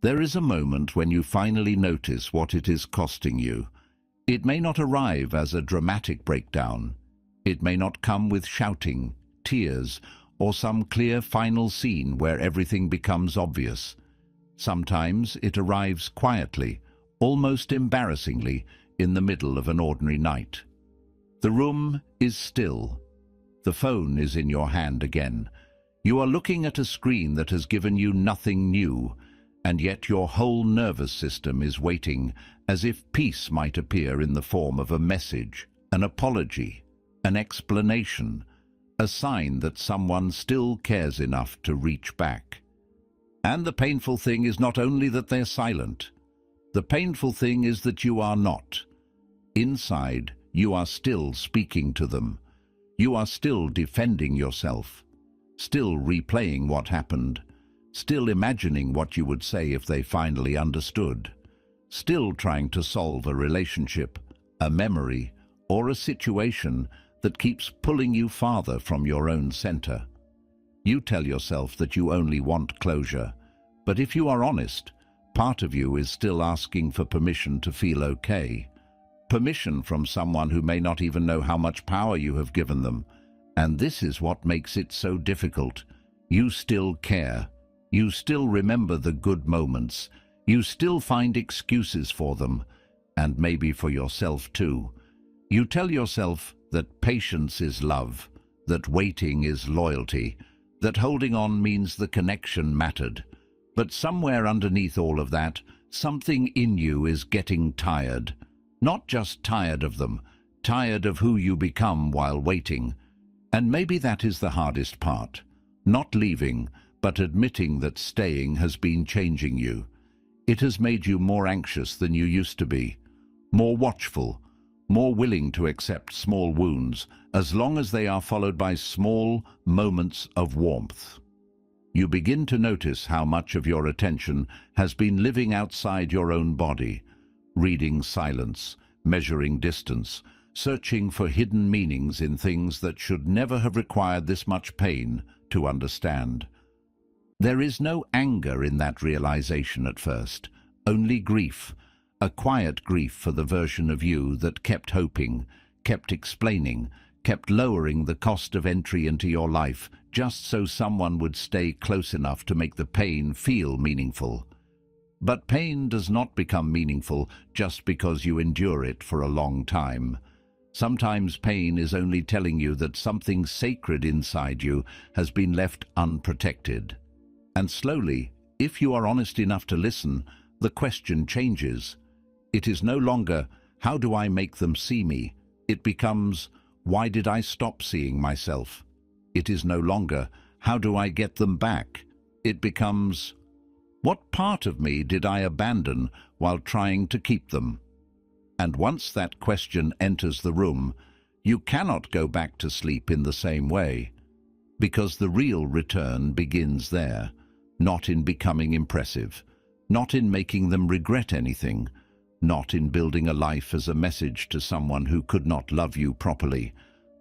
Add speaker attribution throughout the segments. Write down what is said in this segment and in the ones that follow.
Speaker 1: There is a moment when you finally notice what it is costing you. It may not arrive as a dramatic breakdown. It may not come with shouting, tears, or some clear final scene where everything becomes obvious. Sometimes it arrives quietly, almost embarrassingly, in the middle of an ordinary night. The room is still. The phone is in your hand again. You are looking at a screen that has given you nothing new, and yet your whole nervous system is waiting, as if peace might appear in the form of a message, an apology, an explanation, a sign that someone still cares enough to reach back. And the painful thing is not only that they're silent. The painful thing is that you are not. Inside, you are still speaking to them. You are still defending yourself, still replaying what happened, still imagining what you would say if they finally understood, still trying to solve a relationship, a memory, or a situation that keeps pulling you farther from your own center. You tell yourself that you only want closure, but if you are honest, part of you is still asking for permission to feel okay. Permission from someone who may not even know how much power you have given them. And this is what makes it so difficult. You still care. You still remember the good moments. You still find excuses for them, and maybe for yourself too. You tell yourself that patience is love, that waiting is loyalty, that holding on means the connection mattered. But somewhere underneath all of that, something in you is getting tired. Not just tired of them, tired of who you become while waiting. And maybe that is the hardest part. Not leaving, but admitting that staying has been changing you. It has made you more anxious than you used to be, more watchful, more willing to accept small wounds, as long as they are followed by small moments of warmth. You begin to notice how much of your attention has been living outside your own body, reading silence, measuring distance, searching for hidden meanings in things that should never have required this much pain to understand. There is no anger in that realization at first, only grief, a quiet grief for the version of you that kept hoping, kept explaining, kept lowering the cost of entry into your life just so someone would stay close enough to make the pain feel meaningful. But pain does not become meaningful just because you endure it for a long time. Sometimes pain is only telling you that something sacred inside you has been left unprotected. And slowly, if you are honest enough to listen, the question changes. It is no longer, how do I make them see me? It becomes, why did I stop seeing myself? It is no longer, how do I get them back? It becomes, what part of me did I abandon while trying to keep them? And once that question enters the room, you cannot go back to sleep in the same way, because the real return begins there, not in becoming impressive, not in making them regret anything, not in building a life as a message to someone who could not love you properly.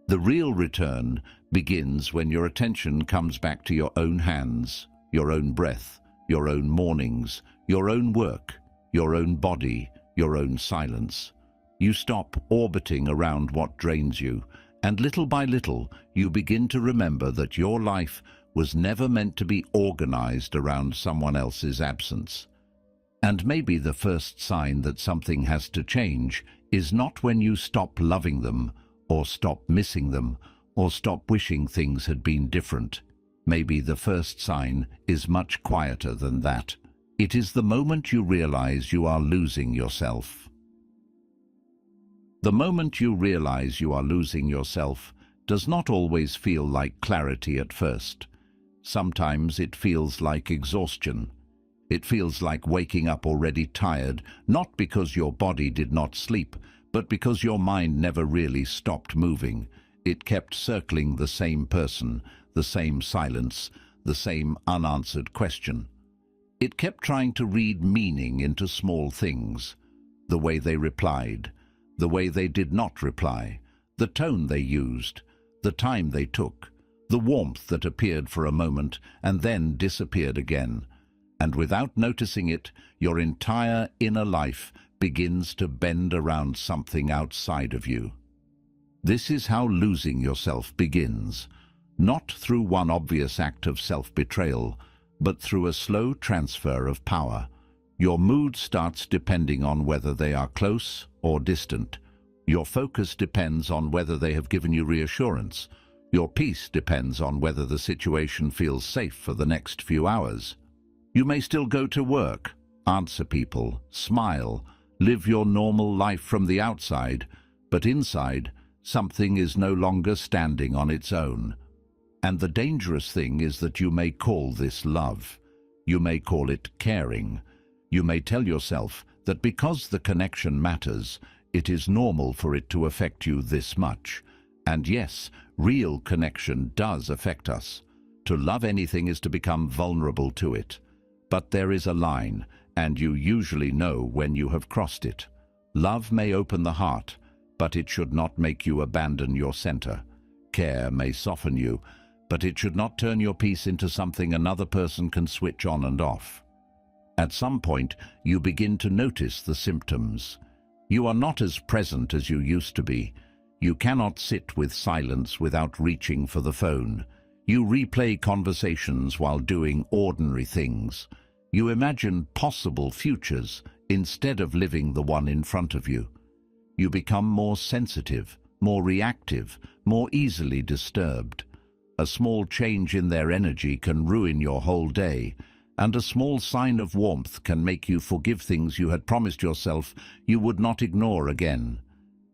Speaker 1: The real return begins when your attention comes back to your own hands, your own breath, your own mornings, your own work, your own body, your own silence. You stop orbiting around what drains you, and little by little you begin to remember that your life was never meant to be organized around someone else's absence. And maybe the first sign that something has to change is not when you stop loving them, or stop missing them, or stop wishing things had been different. Maybe the first sign is much quieter than that. It is the moment you realize you are losing yourself. The moment you realize you are losing yourself does not always feel like clarity at first. Sometimes it feels like exhaustion. It feels like waking up already tired, not because your body did not sleep, but because your mind never really stopped moving. It kept circling the same person, the same silence, the same unanswered question. It kept trying to read meaning into small things, the way they replied, the way they did not reply, the tone they used, the time they took, the warmth that appeared for a moment and then disappeared again. and without noticing it, your entire inner life begins to bend around something outside of you. This is how losing yourself begins, not through one obvious act of self-betrayal, but through a slow transfer of power. Your mood starts depending on whether they are close or distant. Your focus depends on whether they have given you reassurance. Your peace depends on whether the situation feels safe for the next few hours. You may still go to work, answer people, smile, live your normal life from the outside, but inside, something is no longer standing on its own. And the dangerous thing is that you may call this love. You may call it caring. You may tell yourself that because the connection matters, it is normal for it to affect you this much. And yes, real connection does affect us. To love anything is to become vulnerable to it. But there is a line, and you usually know when you have crossed it. Love may open the heart, but it should not make you abandon your center. Care may soften you, but it should not turn your peace into something another person can switch on and off. At some point, you begin to notice the symptoms. You are not as present as you used to be. You cannot sit with silence without reaching for the phone. You replay conversations while doing ordinary things. You imagine possible futures instead of living the one in front of you. You become more sensitive, more reactive, more easily disturbed. A small change in their energy can ruin your whole day, and a small sign of warmth can make you forgive things you had promised yourself you would not ignore again.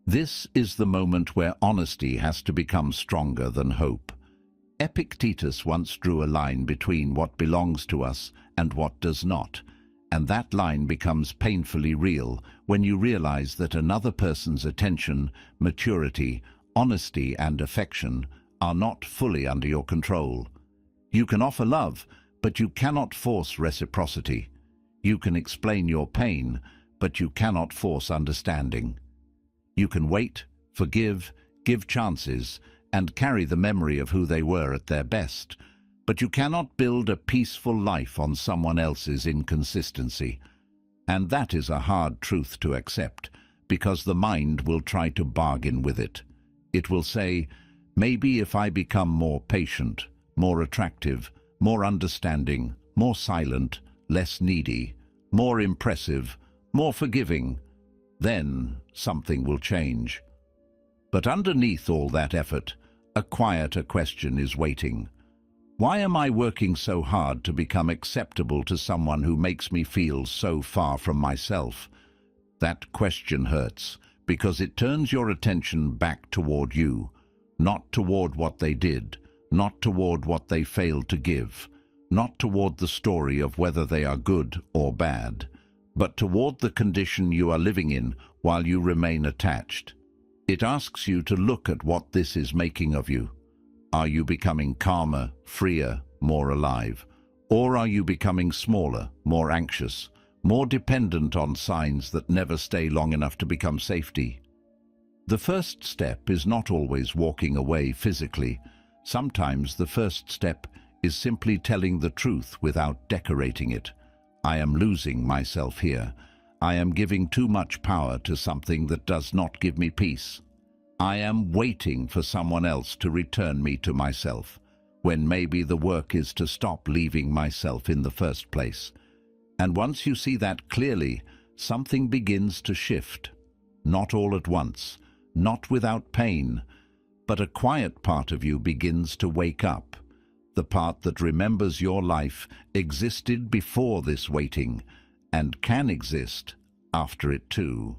Speaker 1: This is the moment where honesty has to become stronger than hope. Epictetus once drew a line between what belongs to us and what does not, and that line becomes painfully real when you realize that another person's attention, maturity, honesty, and affection are not fully under your control. You can offer love, but you cannot force reciprocity. You can explain your pain, but you cannot force understanding. You can wait, forgive, give chances, and carry the memory of who they were at their best, but you cannot build a peaceful life on someone else's inconsistency. And that is a hard truth to accept, because the mind will try to bargain with it. It will say, maybe if I become more patient, more attractive, more understanding, more silent, less needy, more impressive, more forgiving, then something will change. But underneath all that effort, a quieter question is waiting. Why am I working so hard to become acceptable to someone who makes me feel so far from myself? That question hurts, because it turns your attention back toward you, not toward what they did, not toward what they failed to give, not toward the story of whether they are good or bad, but toward the condition you are living in while you remain attached. It asks you to look at what this is making of you. Are you becoming calmer, freer, more alive? Or are you becoming smaller, more anxious, more dependent on signs that never stay long enough to become safety? The first step is not always walking away physically. Sometimes the first step is simply telling the truth without decorating it. I am losing myself here. I am giving too much power to something that does not give me peace. I am waiting for someone else to return me to myself, when maybe the work is to stop leaving myself in the first place. And once you see that clearly, something begins to shift. Not all at once, not without pain, but a quiet part of you begins to wake up. The part that remembers your life existed before this waiting, and can exist after it too.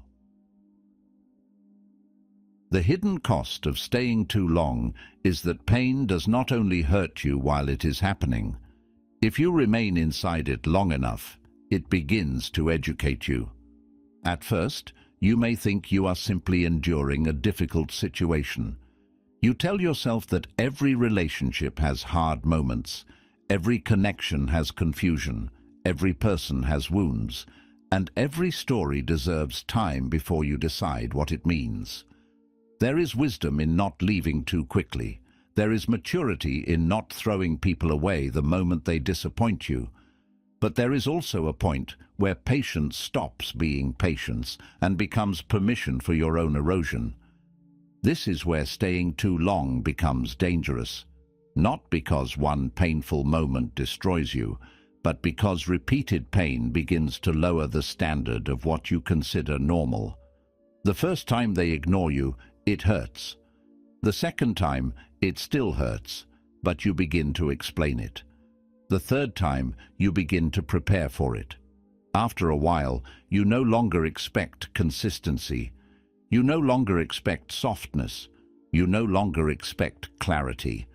Speaker 1: The hidden cost of staying too long is that pain does not only hurt you while it is happening. If you remain inside it long enough, it begins to educate you. At first, you may think you are simply enduring a difficult situation. You tell yourself that every relationship has hard moments, every connection has confusion, every person has wounds, and every story deserves time before you decide what it means. There is wisdom in not leaving too quickly. There is maturity in not throwing people away the moment they disappoint you. But there is also a point where patience stops being patience and becomes permission for your own erosion. This is where staying too long becomes dangerous, not because one painful moment destroys you, but because repeated pain begins to lower the standard of what you consider normal. The first time they ignore you, it hurts. The second time, it still hurts, but you begin to explain it. The third time, you begin to prepare for it. After a while, you no longer expect consistency. You no longer expect softness. You no longer expect clarity.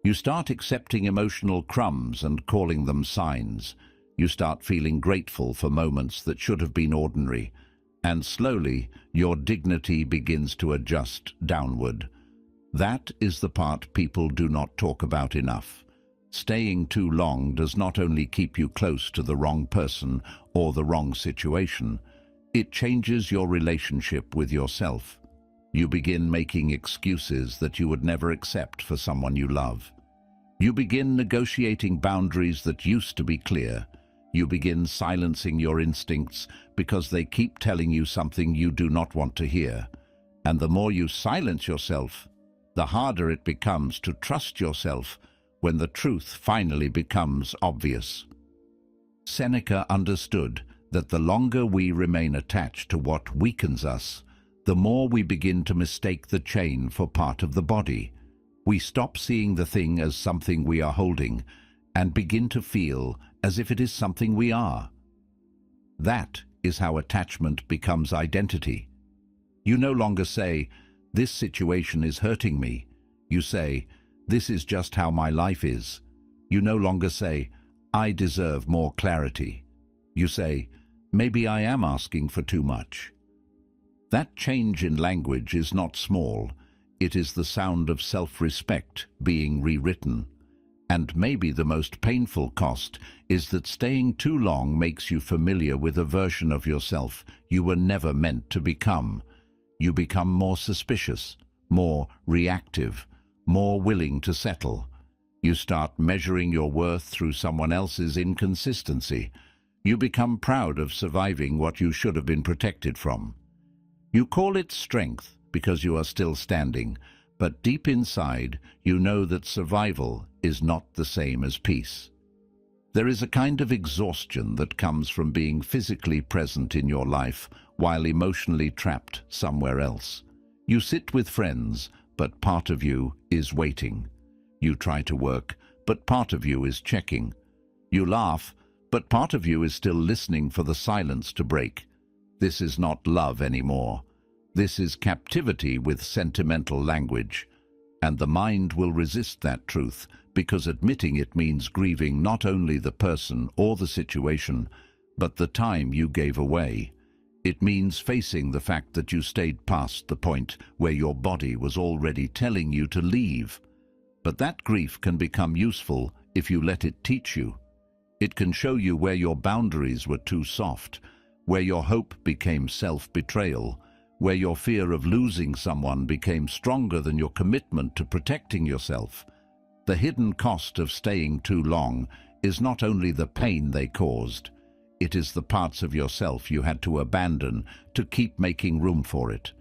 Speaker 1: You start accepting emotional crumbs and calling them signs. You start feeling grateful for moments that should have been ordinary. And slowly, your dignity begins to adjust downward. That is the part people do not talk about enough. Staying too long does not only keep you close to the wrong person or the wrong situation, it changes your relationship with yourself. You begin making excuses that you would never accept for someone you love. You begin negotiating boundaries that used to be clear. You begin silencing your instincts because they keep telling you something you do not want to hear. And the more you silence yourself, the harder it becomes to trust yourself when the truth finally becomes obvious. Seneca understood that the longer we remain attached to what weakens us, the more we begin to mistake the chain for part of the body. We stop seeing the thing as something we are holding and begin to feel as if it is something we are. That is how attachment becomes identity. You no longer say, "This situation is hurting me." You say, "This is just how my life is." You no longer say, "I deserve more clarity." You say, "Maybe I am asking for too much." That change in language is not small. It is the sound of self-respect being rewritten. And maybe the most painful cost is that staying too long makes you familiar with a version of yourself you were never meant to become. You become more suspicious, more reactive, more willing to settle. You start measuring your worth through someone else's inconsistency. You become proud of surviving what you should have been protected from. You call it strength because you are still standing, but deep inside you know that survival is not the same as peace. There is a kind of exhaustion that comes from being physically present in your life while emotionally trapped somewhere else. You sit with friends, but part of you is waiting. You try to work, but part of you is checking. You laugh, but part of you is still listening for the silence to break. This is not love anymore. This is captivity with sentimental language. And the mind will resist that truth because admitting it means grieving not only the person or the situation, but the time you gave away. It means facing the fact that you stayed past the point where your body was already telling you to leave. But that grief can become useful if you let it teach you. It can show you where your boundaries were too soft, where your hope became self-betrayal, where your fear of losing someone became stronger than your commitment to protecting yourself. The hidden cost of staying too long is not only the pain they caused, it is the parts of yourself you had to abandon to keep making room for it.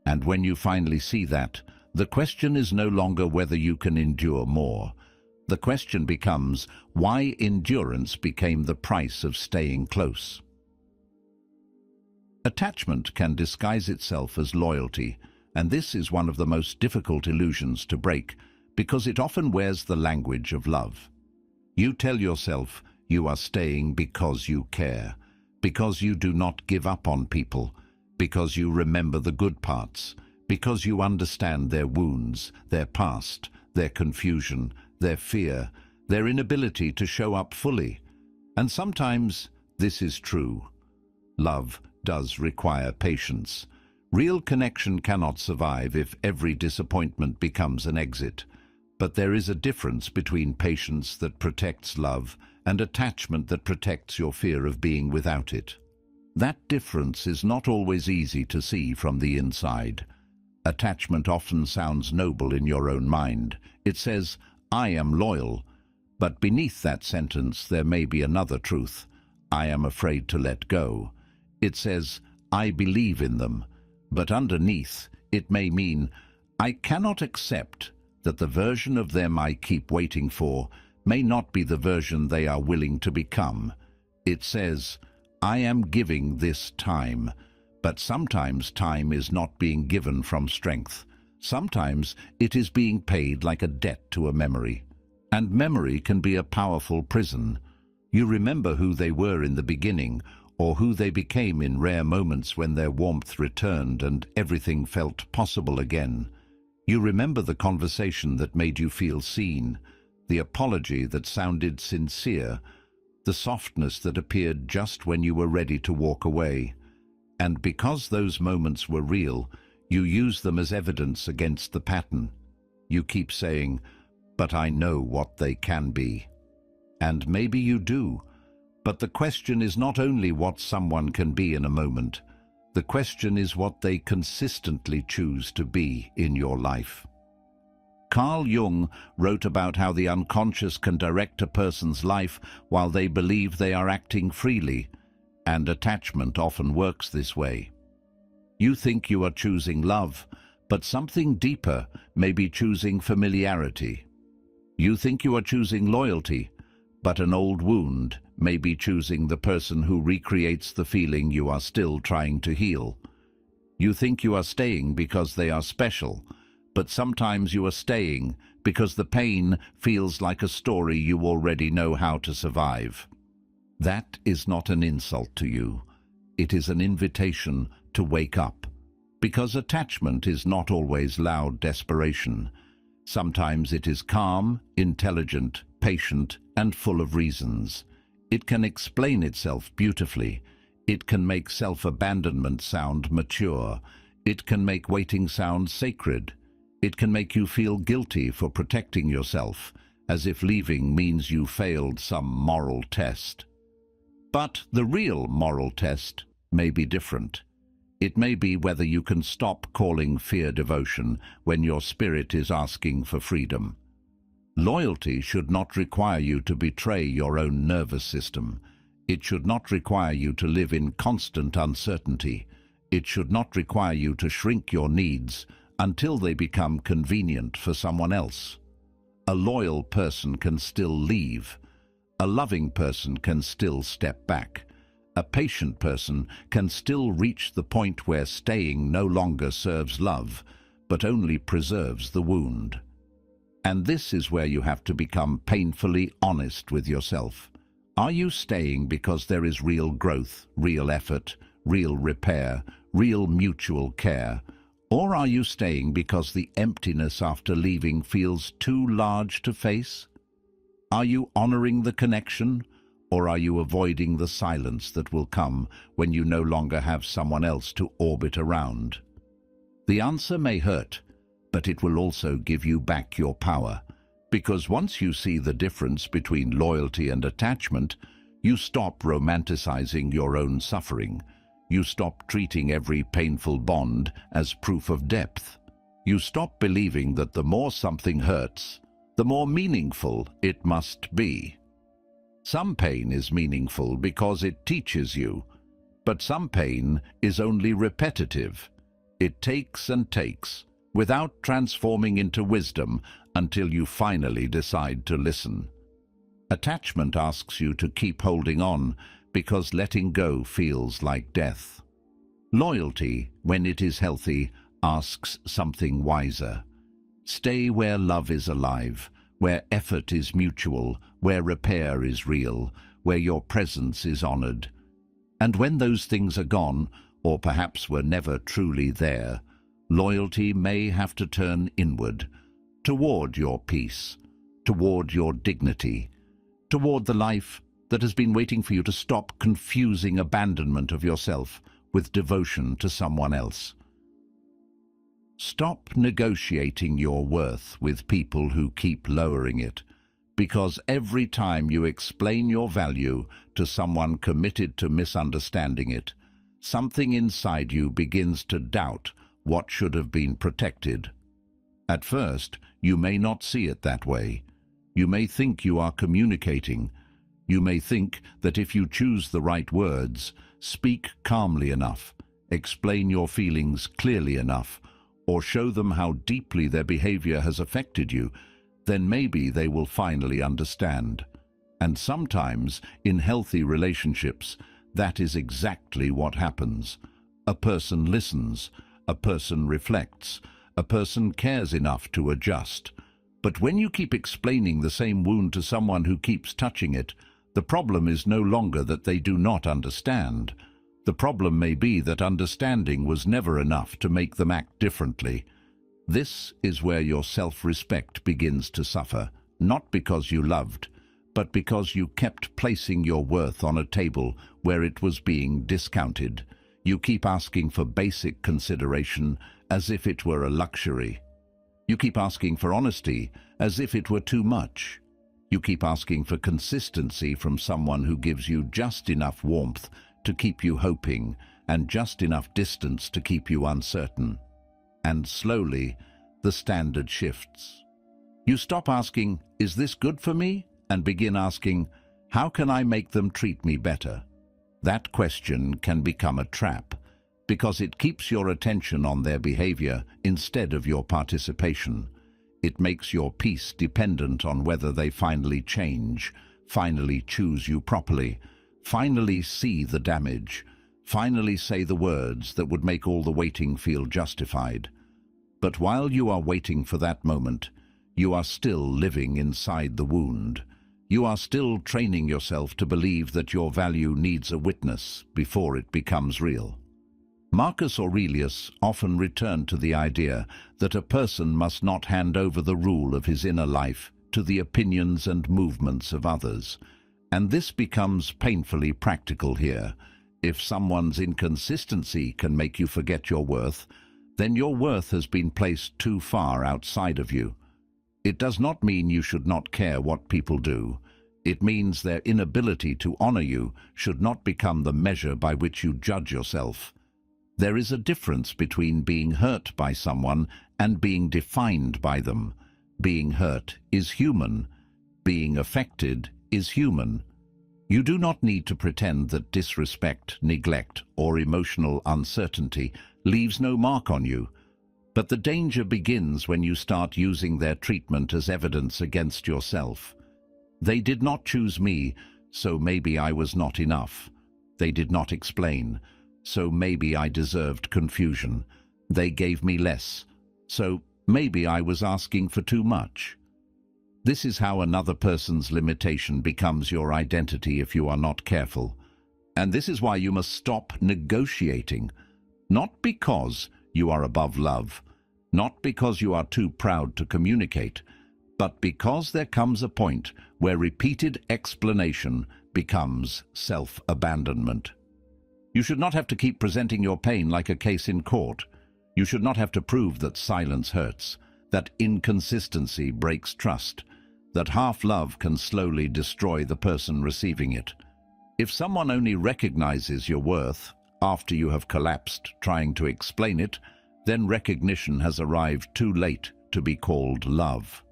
Speaker 1: And when you finally see that, the question is no longer whether you can endure more. The question becomes why endurance became the price of staying close. Attachment can disguise itself as loyalty, and this is one of the most difficult illusions to break because it often wears the language of love. You tell yourself you are staying because you care, because you do not give up on people, because you remember the good parts, because you understand their wounds, their past, their confusion, their fear, their inability to show up fully. And sometimes this is true. Love does require patience. Real connection cannot survive if every disappointment becomes an exit. But there is a difference between patience that protects love and attachment that protects your fear of being without it. That difference is not always easy to see from the inside. Attachment often sounds noble in your own mind. It says, "I am loyal," But beneath that sentence there may be another truth. I am afraid to let go. It says, I believe in them, but underneath it may mean, I cannot accept that the version of them I keep waiting for may not be the version they are willing to become. It says, I am giving this time, but sometimes time is not being given from strength. Sometimes it is being paid like a debt to a memory. And memory can be a powerful prison. You remember who they were in the beginning, or who they became in rare moments when their warmth returned and everything felt possible again. You remember the conversation that made you feel seen, the apology that sounded sincere, the softness that appeared just when you were ready to walk away. And because those moments were real, you use them as evidence against the pattern. You keep saying, but I know what they can be. And maybe you do, but the question is not only what someone can be in a moment. The question is what they consistently choose to be in your life. Carl Jung wrote about how the unconscious can direct a person's life while they believe they are acting freely, and attachment often works this way. You think you are choosing love, but something deeper may be choosing familiarity. You think you are choosing loyalty, but an old wound may be choosing the person who recreates the feeling you are still trying to heal. You think you are staying because they are special, but sometimes you are staying because the pain feels like a story you already know how to survive. That is not an insult to you. It is an invitation to wake up, because attachment is not always loud desperation. Sometimes it is calm, intelligent, patient, and full of reasons. It can explain itself beautifully. It can make self-abandonment sound mature. It can make waiting sound sacred. It can make you feel guilty for protecting yourself, as if leaving means you failed some moral test. But the real moral test may be different. It may be whether you can stop calling fear devotion when your spirit is asking for freedom. Loyalty should not require you to betray your own nervous system. It should not require you to live in constant uncertainty. It should not require you to shrink your needs until they become convenient for someone else. A loyal person can still leave. A loving person can still step back. A patient person can still reach the point where staying no longer serves love, but only preserves the wound. And this is where you have to become painfully honest with yourself. Are you staying because there is real growth, real effort, real repair, real mutual care? Or are you staying because the emptiness after leaving feels too large to face? Are you honoring the connection? Or are you avoiding the silence that will come when you no longer have someone else to orbit around? The answer may hurt, but it will also give you back your power. Because once you see the difference between loyalty and attachment, you stop romanticizing your own suffering. You stop treating every painful bond as proof of depth. You stop believing that the more something hurts, the more meaningful it must be. Some pain is meaningful because it teaches you, but some pain is only repetitive. It takes and takes, without transforming into wisdom until you finally decide to listen. Attachment asks you to keep holding on because letting go feels like death. Loyalty, when it is healthy, asks something wiser. Stay where love is alive, where effort is mutual, where repair is real, where your presence is honored. And when those things are gone, or perhaps were never truly there, loyalty may have to turn inward, toward your peace, toward your dignity, toward the life that has been waiting for you to stop confusing abandonment of yourself with devotion to someone else. Stop negotiating your worth with people who keep lowering it, because every time you explain your value to someone committed to misunderstanding it, something inside you begins to doubt what should have been protected. At first, you may not see it that way. You may think you are communicating. You may think that if you choose the right words, speak calmly enough, explain your feelings clearly enough, or show them how deeply their behavior has affected you, then maybe they will finally understand. And sometimes, in healthy relationships, that is exactly what happens. A person listens, a person reflects, a person cares enough to adjust. But when you keep explaining the same wound to someone who keeps touching it, the problem is no longer that they do not understand. The problem may be that understanding was never enough to make them act differently. This is where your self-respect begins to suffer, not because you loved, but because you kept placing your worth on a table where it was being discounted. You keep asking for basic consideration as if it were a luxury. You keep asking for honesty as if it were too much. You keep asking for consistency from someone who gives you just enough warmth to keep you hoping and just enough distance to keep you uncertain. And slowly, the standard shifts. You stop asking, "Is this good for me?" and begin asking, "How can I make them treat me better?" That question can become a trap, because it keeps your attention on their behavior instead of your participation. It makes your peace dependent on whether they finally change, finally choose you properly, finally see the damage, finally say the words that would make all the waiting feel justified. But while you are waiting for that moment, you are still living inside the wound. You are still training yourself to believe that your value needs a witness before it becomes real. Marcus Aurelius often returned to the idea that a person must not hand over the rule of his inner life to the opinions and movements of others. And this becomes painfully practical here. If someone's inconsistency can make you forget your worth, then your worth has been placed too far outside of you. It does not mean you should not care what people do. It means their inability to honor you should not become the measure by which you judge yourself. There is a difference between being hurt by someone and being defined by them. Being hurt is human. Being affected is human. You do not need to pretend that disrespect, neglect, or emotional uncertainty leaves no mark on you. But the danger begins when you start using their treatment as evidence against yourself. They did not choose me, so maybe I was not enough. They did not explain, so maybe I deserved confusion. They gave me less, so maybe I was asking for too much. This is how another person's limitation becomes your identity if you are not careful. And this is why you must stop negotiating. Not because you are above love, not because you are too proud to communicate, but because there comes a point where repeated explanation becomes self-abandonment. You should not have to keep presenting your pain like a case in court. You should not have to prove that silence hurts, that inconsistency breaks trust, that half love can slowly destroy the person receiving it. If someone only recognizes your worth after you have collapsed trying to explain it, then recognition has arrived too late to be called love.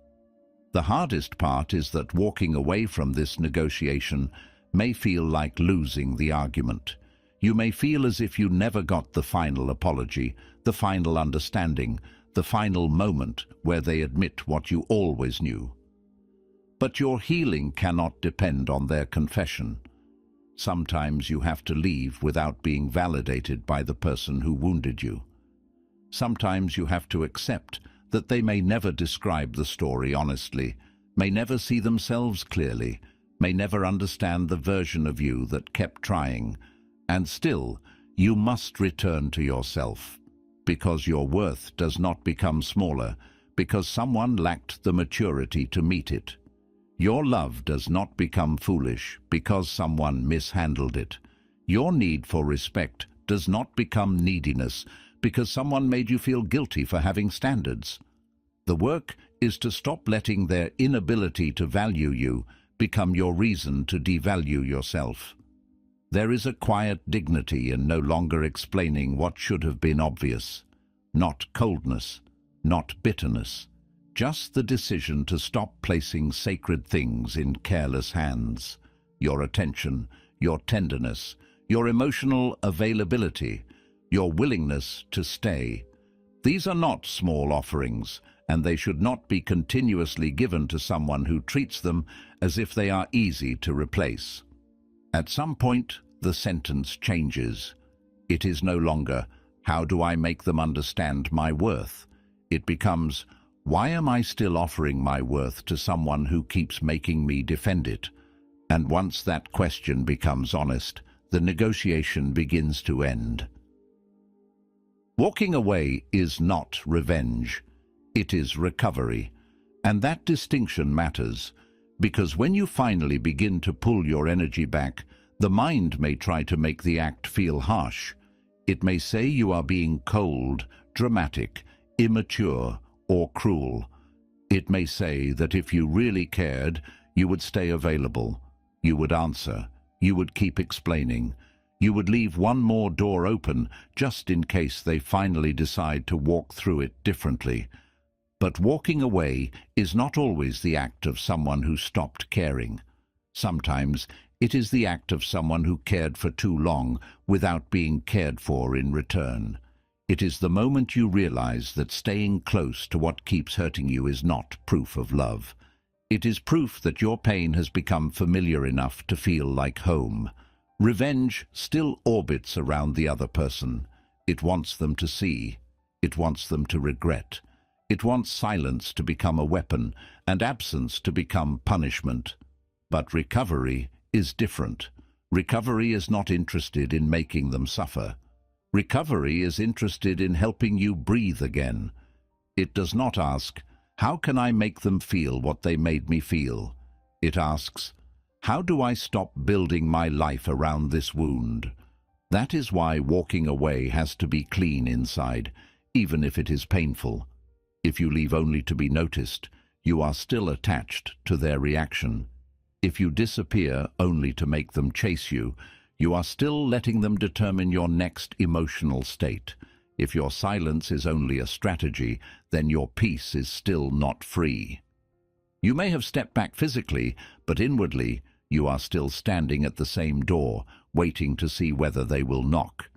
Speaker 1: The hardest part is that walking away from this negotiation may feel like losing the argument. You may feel as if you never got the final apology, the final understanding, the final moment where they admit what you always knew. But your healing cannot depend on their confession. Sometimes you have to leave without being validated by the person who wounded you. Sometimes you have to accept that they may never describe the story honestly, may never see themselves clearly, may never understand the version of you that kept trying. And still, you must return to yourself, because your worth does not become smaller, because someone lacked the maturity to meet it. Your love does not become foolish because someone mishandled it. Your need for respect does not become neediness because someone made you feel guilty for having standards. The work is to stop letting their inability to value you become your reason to devalue yourself. There is a quiet dignity in no longer explaining what should have been obvious. Not coldness, not bitterness, Just the decision to stop placing sacred things in careless hands. Your attention, your tenderness, your emotional availability, your willingness to stay. These are not small offerings, and they should not be continuously given to someone who treats them as if they are easy to replace. At some point, the sentence changes. It is no longer, "How do I make them understand my worth?" It becomes, "Why am I still offering my worth to someone who keeps making me defend it?" And once that question becomes honest, the negotiation begins to end. Walking away is not revenge. It is recovery. And that distinction matters, because when you finally begin to pull your energy back, the mind may try to make the act feel harsh. It may say you are being cold, dramatic, immature, or cruel. It may say that if you really cared, you would stay available, you would answer, you would keep explaining, you would leave one more door open just in case they finally decide to walk through it differently. But walking away is not always the act of someone who stopped caring. Sometimes it is the act of someone who cared for too long without being cared for in return. It is the moment you realize that staying close to what keeps hurting you is not proof of love. It is proof that your pain has become familiar enough to feel like home. Revenge still orbits around the other person. It wants them to see. It wants them to regret. It wants silence to become a weapon and absence to become punishment. But recovery is different. Recovery is not interested in making them suffer. Recovery is interested in helping you breathe again. It does not ask, "How can I make them feel what they made me feel?" It asks, "How do I stop building my life around this wound?" That is why walking away has to be clean inside, even if it is painful. If you leave only to be noticed, you are still attached to their reaction. If you disappear only to make them chase you, you are still letting them determine your next emotional state. If your silence is only a strategy, then your peace is still not free. You may have stepped back physically, but inwardly, you are still standing at the same door, waiting to see whether they will knock.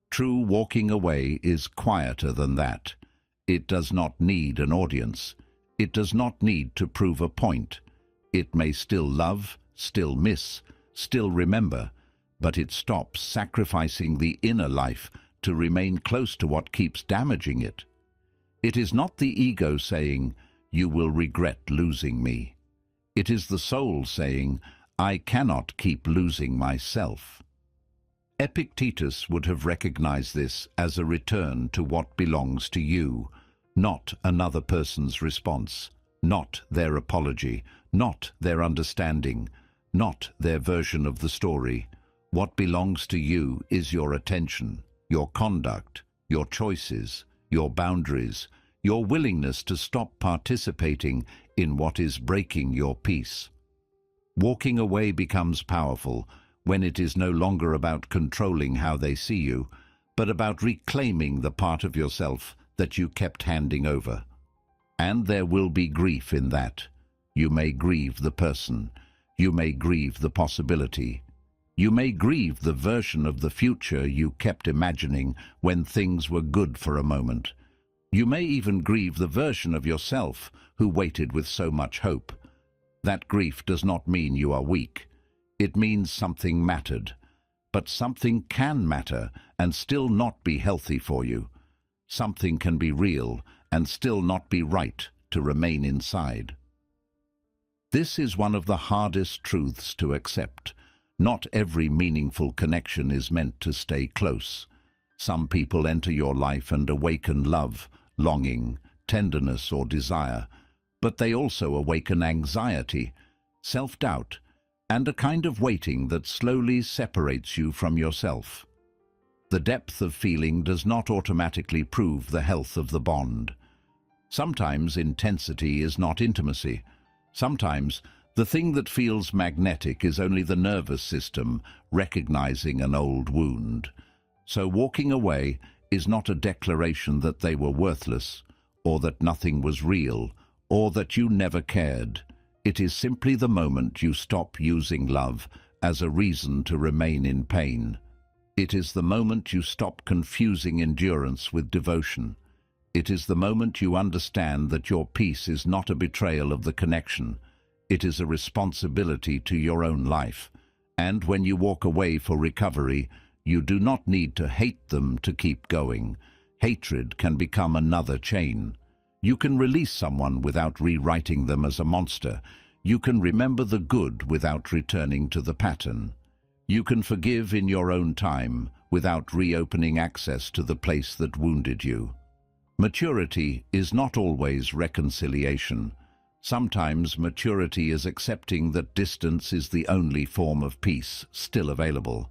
Speaker 1: True walking away is quieter than that. It does not need an audience. It does not need to prove a point. It may still love, still miss, still remember, but it stops sacrificing the inner life to remain close to what keeps damaging it. It is not the ego saying, "You will regret losing me." It is the soul saying, "I cannot keep losing myself." Epictetus would have recognized this as a return to what belongs to you, not another person's response, not their apology, not their understanding, not their version of the story. What belongs to you is your attention, your conduct, your choices, your boundaries, your willingness to stop participating in what is breaking your peace. Walking away becomes powerful when it is no longer about controlling how they see you, but about reclaiming the part of yourself that you kept handing over. And there will be grief in that. You may grieve the person. You may grieve the possibility. You may grieve the version of the future you kept imagining when things were good for a moment. You may even grieve the version of yourself who waited with so much hope. That grief does not mean you are weak. It means something mattered. But something can matter and still not be healthy for you. Something can be real and still not be right to remain inside. This is one of the hardest truths to accept. Not every meaningful connection is meant to stay close. Some people enter your life and awaken love, longing, tenderness, or desire, but they also awaken anxiety, self-doubt, and a kind of waiting that slowly separates you from yourself. The depth of feeling does not automatically prove the health of the bond. Sometimes intensity is not intimacy. Sometimes the thing that feels magnetic is only the nervous system recognizing an old wound. So walking away is not a declaration that they were worthless, or that nothing was real, or that you never cared. It is simply the moment you stop using love as a reason to remain in pain. It is the moment you stop confusing endurance with devotion. It is the moment you understand that your peace is not a betrayal of the connection. It is a responsibility to your own life. And when you walk away for recovery, you do not need to hate them to keep going. Hatred can become another chain. You can release someone without rewriting them as a monster. You can remember the good without returning to the pattern. You can forgive in your own time without reopening access to the place that wounded you. Maturity is not always reconciliation. Sometimes maturity is accepting that distance is the only form of peace still available.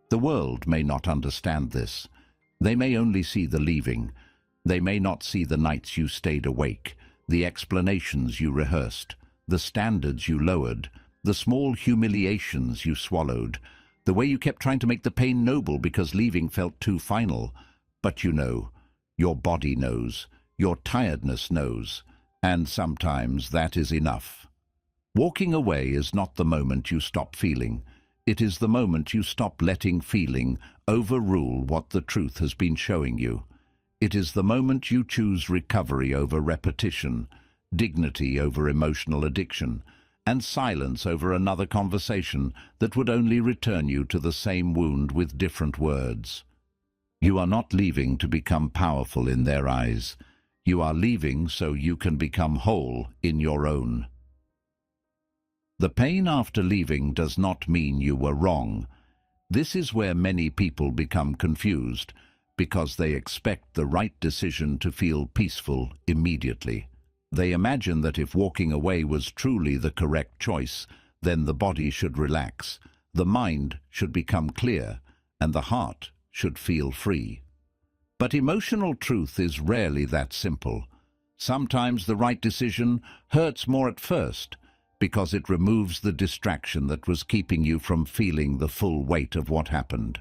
Speaker 1: The world may not understand this. They may only see the leaving. They may not see the nights you stayed awake, the explanations you rehearsed, the standards you lowered, the small humiliations you swallowed, the way you kept trying to make the pain noble because leaving felt too final. But you know, your body knows, your tiredness knows, and sometimes that is enough. Walking away is not the moment you stop feeling. It is the moment you stop letting feeling overrule what the truth has been showing you. It is the moment you choose recovery over repetition, dignity over emotional addiction, and silence over another conversation that would only return you to the same wound with different words. You are not leaving to become powerful in their eyes. You are leaving so you can become whole in your own. The pain after leaving does not mean you were wrong. This is where many people become confused, because they expect the right decision to feel peaceful immediately. They imagine that if walking away was truly the correct choice, then the body should relax, the mind should become clear, and the heart should feel free. But emotional truth is rarely that simple. Sometimes the right decision hurts more at first, because it removes the distraction that was keeping you from feeling the full weight of what happened.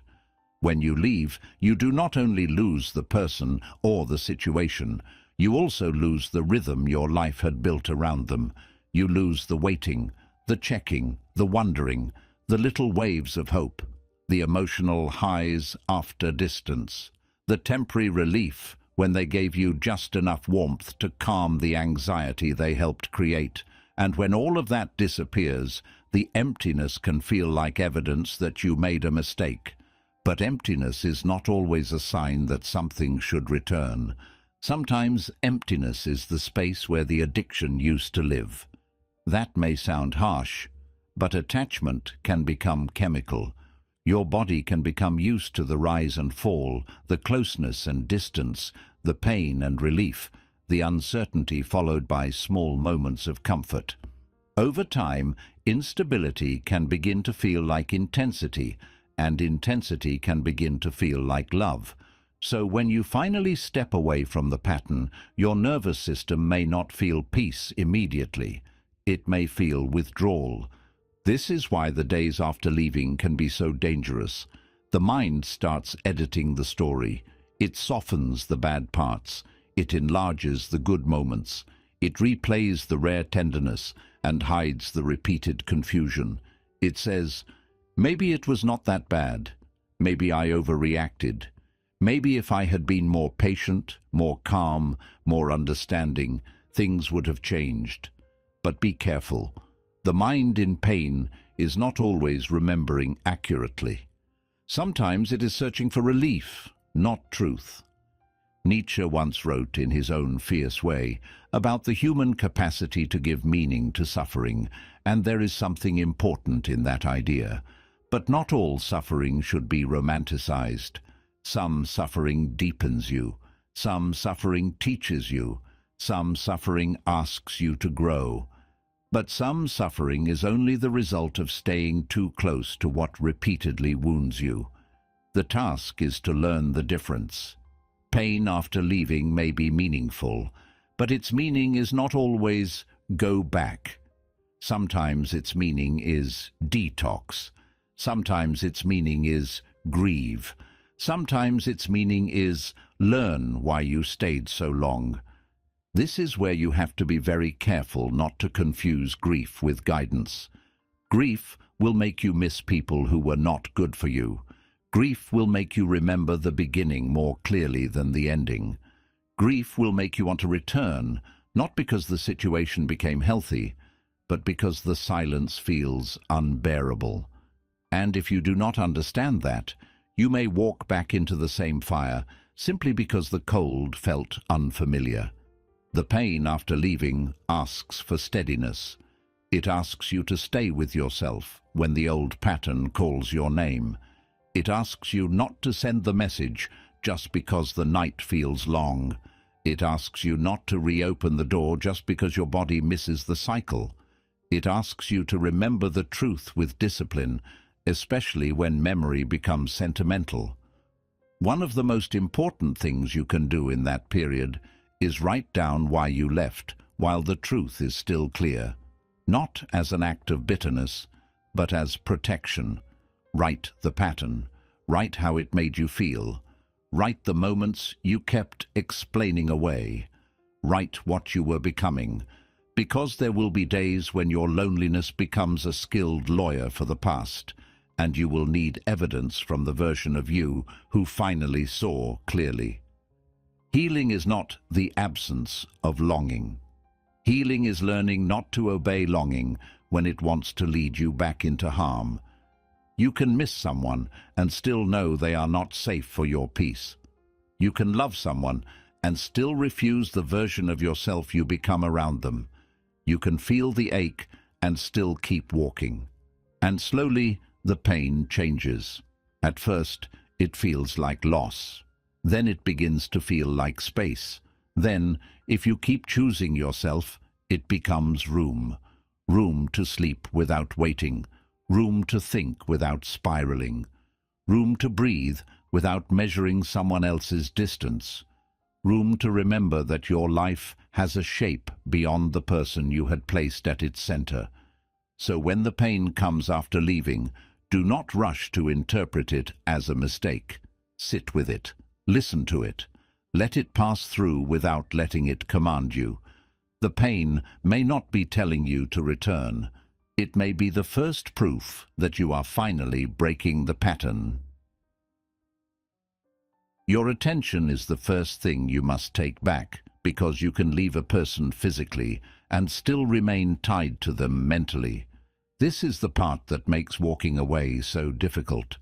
Speaker 1: When you leave, you do not only lose the person or the situation, you also lose the rhythm your life had built around them. You lose the waiting, the checking, the wondering, the little waves of hope, the emotional highs after distance, the temporary relief when they gave you just enough warmth to calm the anxiety they helped create. And when all of that disappears, the emptiness can feel like evidence that you made a mistake. But emptiness is not always a sign that something should return. Sometimes emptiness is the space where the addiction used to live. That may sound harsh, but attachment can become chemical. Your body can become used to the rise and fall, the closeness and distance, the pain and relief, the uncertainty followed by small moments of comfort. Over time, instability can begin to feel like intensity, and intensity can begin to feel like love. So when you finally step away from the pattern, your nervous system may not feel peace immediately. It may feel withdrawal. This is why the days after leaving can be so dangerous. The mind starts editing the story. It softens the bad parts. It enlarges the good moments. It replays the rare tenderness and hides the repeated confusion. It says, maybe it was not that bad. Maybe I overreacted. Maybe if I had been more patient, more calm, more understanding, things would have changed. But be careful. The mind in pain is not always remembering accurately. Sometimes it is searching for relief, not truth. Nietzsche once wrote in his own fierce way about the human capacity to give meaning to suffering, and there is something important in that idea. But not all suffering should be romanticized. Some suffering deepens you. Some suffering teaches you. Some suffering asks you to grow. But some suffering is only the result of staying too close to what repeatedly wounds you. The task is to learn the difference. Pain after leaving may be meaningful, but its meaning is not always go back. Sometimes its meaning is detox. Sometimes its meaning is grieve. Sometimes its meaning is learn why you stayed so long. This is where you have to be very careful not to confuse grief with guidance. Grief will make you miss people who were not good for you. Grief will make you remember the beginning more clearly than the ending. Grief will make you want to return, not because the situation became healthy, but because the silence feels unbearable. And if you do not understand that, you may walk back into the same fire simply because the cold felt unfamiliar. The pain after leaving asks for steadiness. It asks you to stay with yourself when the old pattern calls your name. It asks you not to send the message just because the night feels long. It asks you not to reopen the door just because your body misses the cycle. It asks you to remember the truth with discipline, especially when memory becomes sentimental. One of the most important things you can do in that period is write down why you left while the truth is still clear. Not as an act of bitterness, but as protection. Write the pattern. Write how it made you feel. Write the moments you kept explaining away. Write what you were becoming, because there will be days when your loneliness becomes a skilled lawyer for the past, and you will need evidence from the version of you who finally saw clearly. Healing is not the absence of longing. Healing is learning not to obey longing when it wants to lead you back into harm. You can miss someone and still know they are not safe for your peace. You can love someone and still refuse the version of yourself you become around them. You can feel the ache and still keep walking. And slowly, the pain changes. At first, it feels like loss. Then it begins to feel like space. Then, if you keep choosing yourself, it becomes room. Room to sleep without waiting. Room to think without spiraling. Room to breathe without measuring someone else's distance. Room to remember that your life has a shape beyond the person you had placed at its center. So when the pain comes after leaving, do not rush to interpret it as a mistake. Sit with it. Listen to it. Let it pass through without letting it command you. The pain may not be telling you to return. It may be the first proof that you are finally breaking the pattern. Your attention is the first thing you must take back, because you can leave a person physically and still remain tied to them mentally. This is the part that makes walking away so difficult.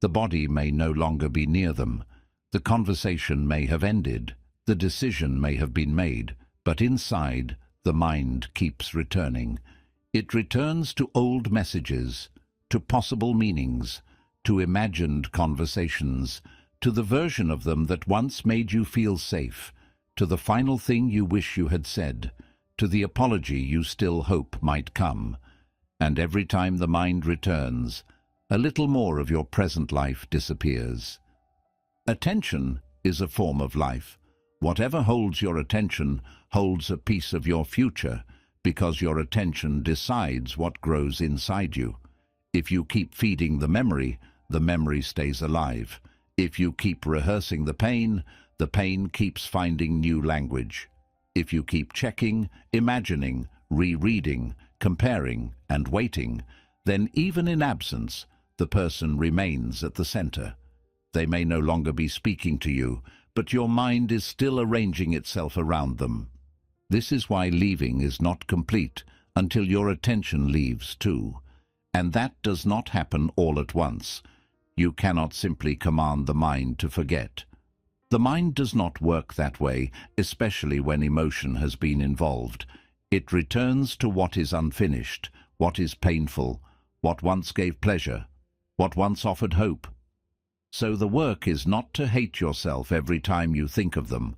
Speaker 1: The body may no longer be near them. The conversation may have ended, the decision may have been made, but inside, the mind keeps returning. It returns to old messages, to possible meanings, to imagined conversations, to the version of them that once made you feel safe, to the final thing you wish you had said, to the apology you still hope might come. And every time the mind returns, a little more of your present life disappears. Attention is a form of life. Whatever holds your attention holds a piece of your future, because your attention decides what grows inside you. If you keep feeding the memory stays alive. If you keep rehearsing the pain keeps finding new language. If you keep checking, imagining, rereading, comparing, and waiting, then even in absence, the person remains at the center. They may no longer be speaking to you, but your mind is still arranging itself around them. This is why leaving is not complete until your attention leaves too. And that does not happen all at once. You cannot simply command the mind to forget. The mind does not work that way, especially when emotion has been involved. It returns to what is unfinished, what is painful, what once gave pleasure, what once offered hope. So the work is not to hate yourself every time you think of them.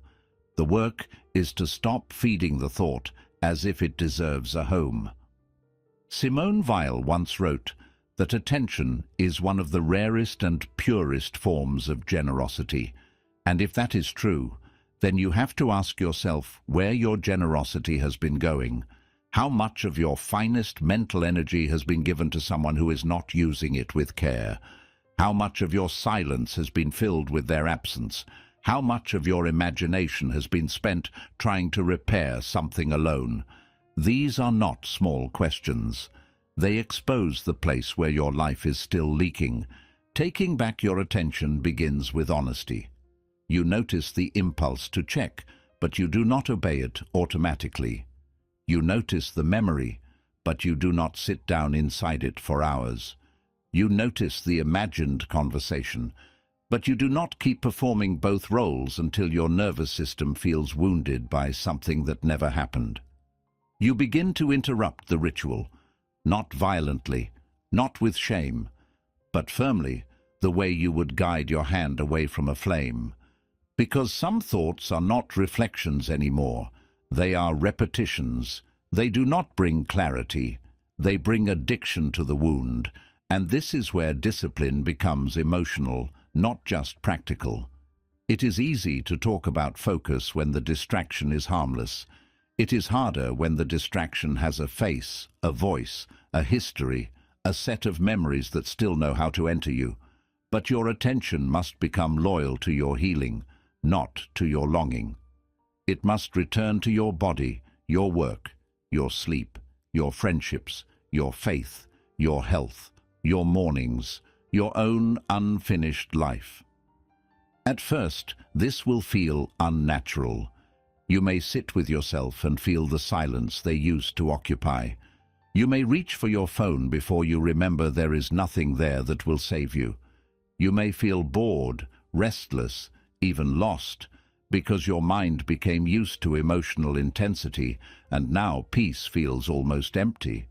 Speaker 1: The work is to stop feeding the thought as if it deserves a home. Simone Weil once wrote that attention is one of the rarest and purest forms of generosity. And if that is true, then you have to ask yourself where your generosity has been going. How much of your finest mental energy has been given to someone who is not using it with care? How much of your silence has been filled with their absence? How much of your imagination has been spent trying to repair something alone? These are not small questions. They expose the place where your life is still leaking. Taking back your attention begins with honesty. You notice the impulse to check, but you do not obey it automatically. You notice the memory, but you do not sit down inside it for hours. You notice the imagined conversation, but you do not keep performing both roles until your nervous system feels wounded by something that never happened. You begin to interrupt the ritual, not violently, not with shame, but firmly, the way you would guide your hand away from a flame. Because some thoughts are not reflections anymore. They are repetitions. They do not bring clarity. They bring addiction to the wound. And this is where discipline becomes emotional, not just practical. It is easy to talk about focus when the distraction is harmless. It is harder when the distraction has a face, a voice, a history, a set of memories that still know how to enter you. But your attention must become loyal to your healing, not to your longing. It must return to your body, your work, your sleep, your friendships, your faith, your health, your mornings, your own unfinished life. At first, this will feel unnatural. You may sit with yourself and feel the silence they used to occupy. You may reach for your phone before you remember there is nothing there that will save you. You may feel bored, restless, even lost, because your mind became used to emotional intensity, and now peace feels almost empty.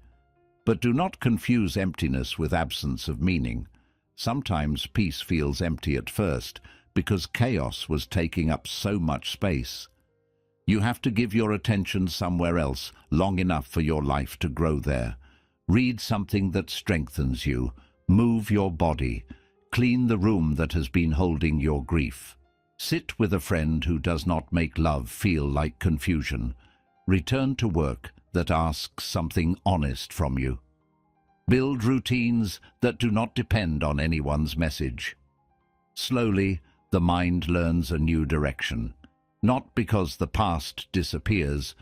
Speaker 1: But do not confuse emptiness with absence of meaning. Sometimes peace feels empty at first, because chaos was taking up so much space. You have to give your attention somewhere else long enough for your life to grow there. Read something that strengthens you. Move your body. Clean the room that has been holding your grief. Sit with a friend who does not make love feel like confusion. Return to work that asks something honest from you. Build routines that do not depend on anyone's message. Slowly, the mind learns a new direction. Not because the past disappears,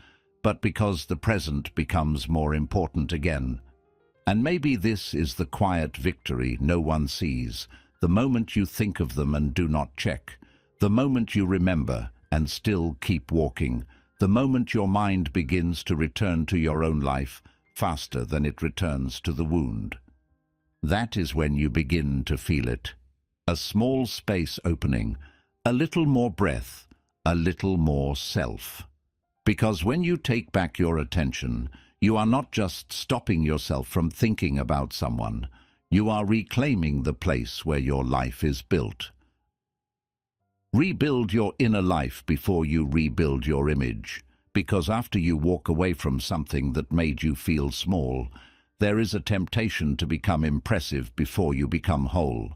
Speaker 1: but because the present becomes more important again. And maybe this is the quiet victory no one sees, the moment you think of them and do not check, the moment you remember and still keep walking, the moment your mind begins to return to your own life faster than it returns to the wound. That is when you begin to feel it. A small space opening, a little more breath, a little more self. Because when you take back your attention, you are not just stopping yourself from thinking about someone, you are reclaiming the place where your life is built. Rebuild your inner life before you rebuild your image, because after you walk away from something that made you feel small, there is a temptation to become impressive before you become whole.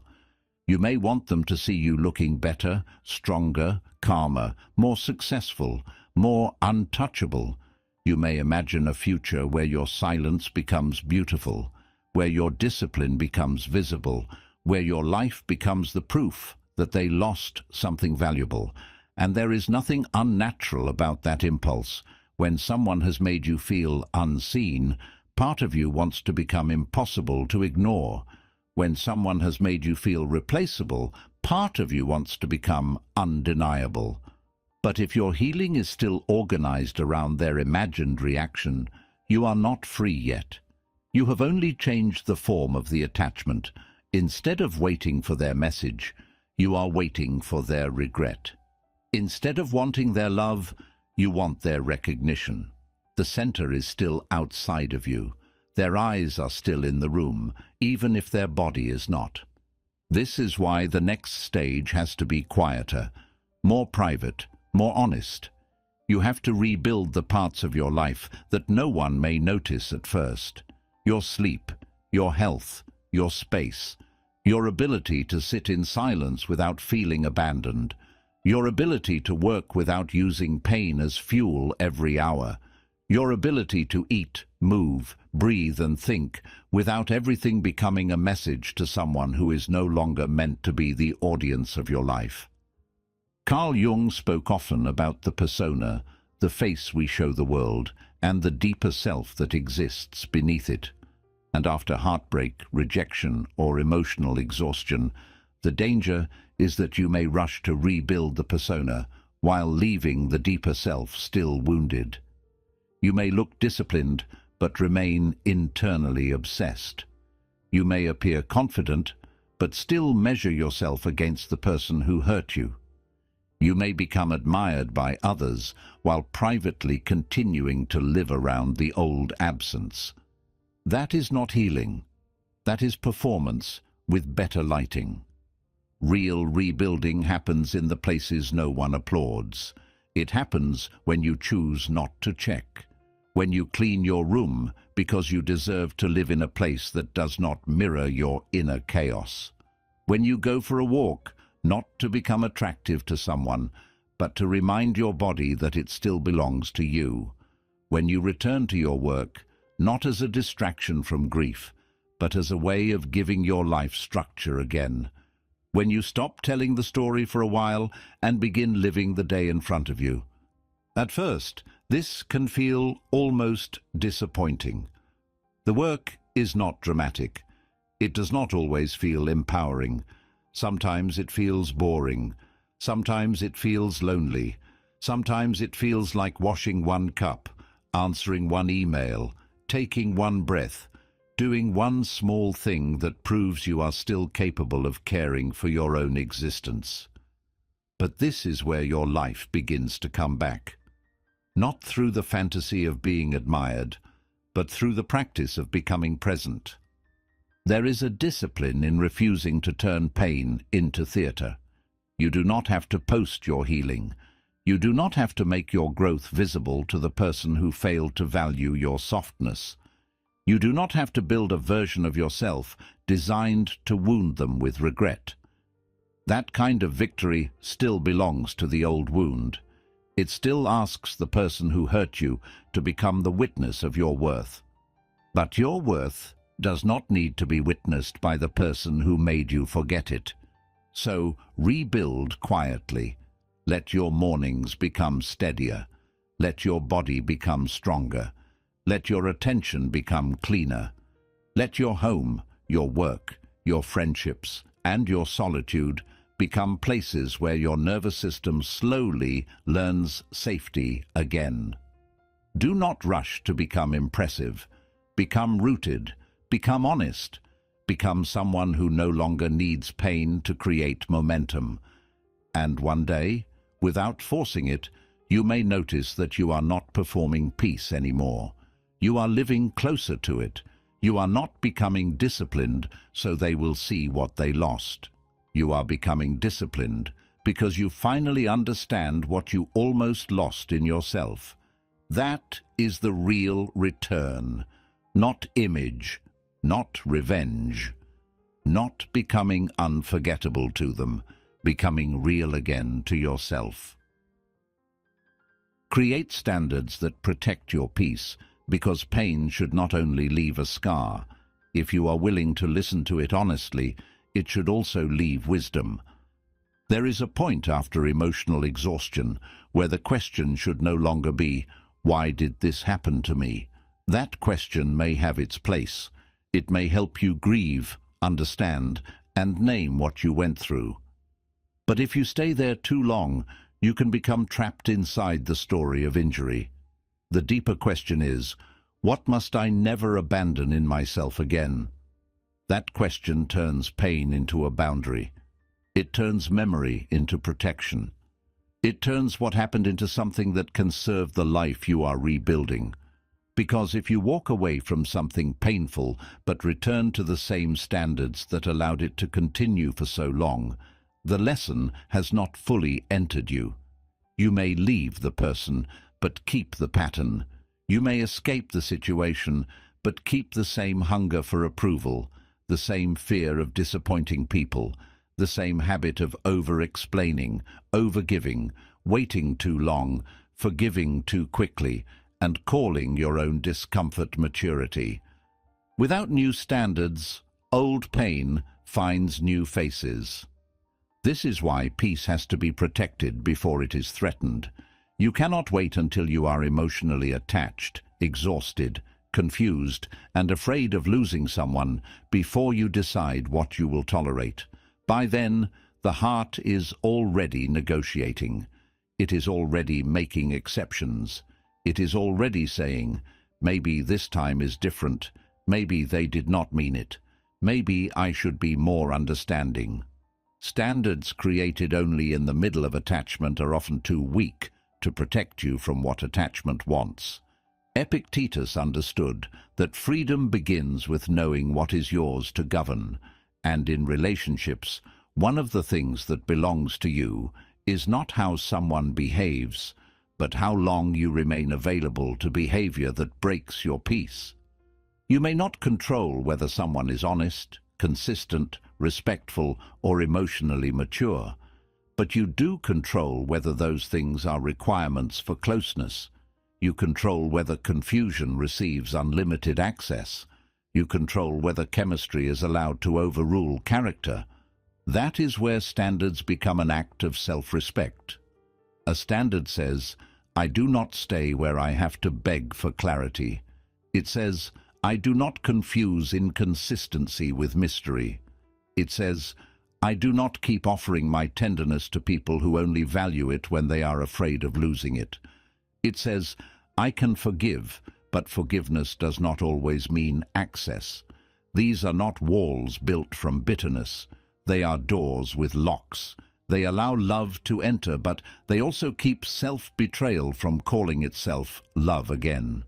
Speaker 1: You may want them to see you looking better, stronger, calmer, more successful, more untouchable. You may imagine a future where your silence becomes beautiful, where your discipline becomes visible, where your life becomes the proof that they lost something valuable. And there is nothing unnatural about that impulse. When someone has made you feel unseen, part of you wants to become impossible to ignore. When someone has made you feel replaceable, part of you wants to become undeniable. But if your healing is still organized around their imagined reaction, you are not free yet. You have only changed the form of the attachment. Instead of waiting for their message, you are waiting for their regret. Instead of wanting their love, you want their recognition. The center is still outside of you. Their eyes are still in the room, even if their body is not. This is why the next stage has to be quieter, more private, more honest. You have to rebuild the parts of your life that no one may notice at first. Your sleep, your health, your space, your ability to sit in silence without feeling abandoned, your ability to work without using pain as fuel every hour, your ability to eat, move, breathe and think without everything becoming a message to someone who is no longer meant to be the audience of your life. Carl Jung spoke often about the persona, the face we show the world, and the deeper self that exists beneath it. And after heartbreak, rejection, or emotional exhaustion, the danger is that you may rush to rebuild the persona while leaving the deeper self still wounded. You may look disciplined, but remain internally obsessed. You may appear confident, but still measure yourself against the person who hurt you. You may become admired by others while privately continuing to live around the old absence. That is not healing. That is performance with better lighting. Real rebuilding happens in the places no one applauds. It happens when you choose not to check. When you clean your room because you deserve to live in a place that does not mirror your inner chaos. When you go for a walk, not to become attractive to someone, but to remind your body that it still belongs to you. When you return to your work, not as a distraction from grief, but as a way of giving your life structure again. When you stop telling the story for a while and begin living the day in front of you. At first, this can feel almost disappointing. The work is not dramatic. It does not always feel empowering. Sometimes it feels boring. Sometimes it feels lonely. Sometimes it feels like washing one cup, answering one email, taking one breath, doing one small thing that proves you are still capable of caring for your own existence. But this is where your life begins to come back. Not through the fantasy of being admired, but through the practice of becoming present. There is a discipline in refusing to turn pain into theatre. You do not have to post your healing. You do not have to make your growth visible to the person who failed to value your softness. You do not have to build a version of yourself designed to wound them with regret. That kind of victory still belongs to the old wound. It still asks the person who hurt you to become the witness of your worth. But your worth does not need to be witnessed by the person who made you forget it. So rebuild quietly. Let your mornings become steadier. Let your body become stronger. Let your attention become cleaner. Let your home, your work, your friendships, and your solitude become places where your nervous system slowly learns safety again. Do not rush to become impressive. Become rooted. Become honest. Become someone who no longer needs pain to create momentum. And one day, without forcing it, you may notice that you are not performing peace anymore. You are living closer to it. You are not becoming disciplined so they will see what they lost. You are becoming disciplined because you finally understand what you almost lost in yourself. That is the real return, not image, not revenge, not becoming unforgettable to them, becoming real again to yourself. Create standards that protect your peace, because pain should not only leave a scar. If you are willing to listen to it honestly, it should also leave wisdom. There is a point after emotional exhaustion where the question should no longer be, "Why did this happen to me?" That question may have its place. It may help you grieve, understand, and name what you went through. But if you stay there too long, you can become trapped inside the story of injury. The deeper question is, what must I never abandon in myself again? That question turns pain into a boundary. It turns memory into protection. It turns what happened into something that can serve the life you are rebuilding. Because if you walk away from something painful but return to the same standards that allowed it to continue for so long, the lesson has not fully entered you. You may leave the person, but keep the pattern. You may escape the situation, but keep the same hunger for approval, the same fear of disappointing people, the same habit of over-explaining, over-giving, waiting too long, forgiving too quickly, and calling your own discomfort maturity. Without new standards, old pain finds new faces. This is why peace has to be protected before it is threatened. You cannot wait until you are emotionally attached, exhausted, confused, and afraid of losing someone before you decide what you will tolerate. By then, the heart is already negotiating. It is already making exceptions. It is already saying, maybe this time is different. Maybe they did not mean it. Maybe I should be more understanding. Standards created only in the middle of attachment are often too weak to protect you from what attachment wants. Epictetus understood that freedom begins with knowing what is yours to govern, and in relationships, one of the things that belongs to you is not how someone behaves, but how long you remain available to behavior that breaks your peace. You may not control whether someone is honest, consistent, respectful, or emotionally mature, but you do control whether those things are requirements for closeness. You control whether confusion receives unlimited access. You control whether chemistry is allowed to overrule character. That is where standards become an act of self-respect. A standard says, I do not stay where I have to beg for clarity. It says, I do not confuse inconsistency with mystery. It says, I do not keep offering my tenderness to people who only value it when they are afraid of losing it. It says, I can forgive, but forgiveness does not always mean access. These are not walls built from bitterness. They are doors with locks. They allow love to enter, but they also keep self-betrayal from calling itself love again.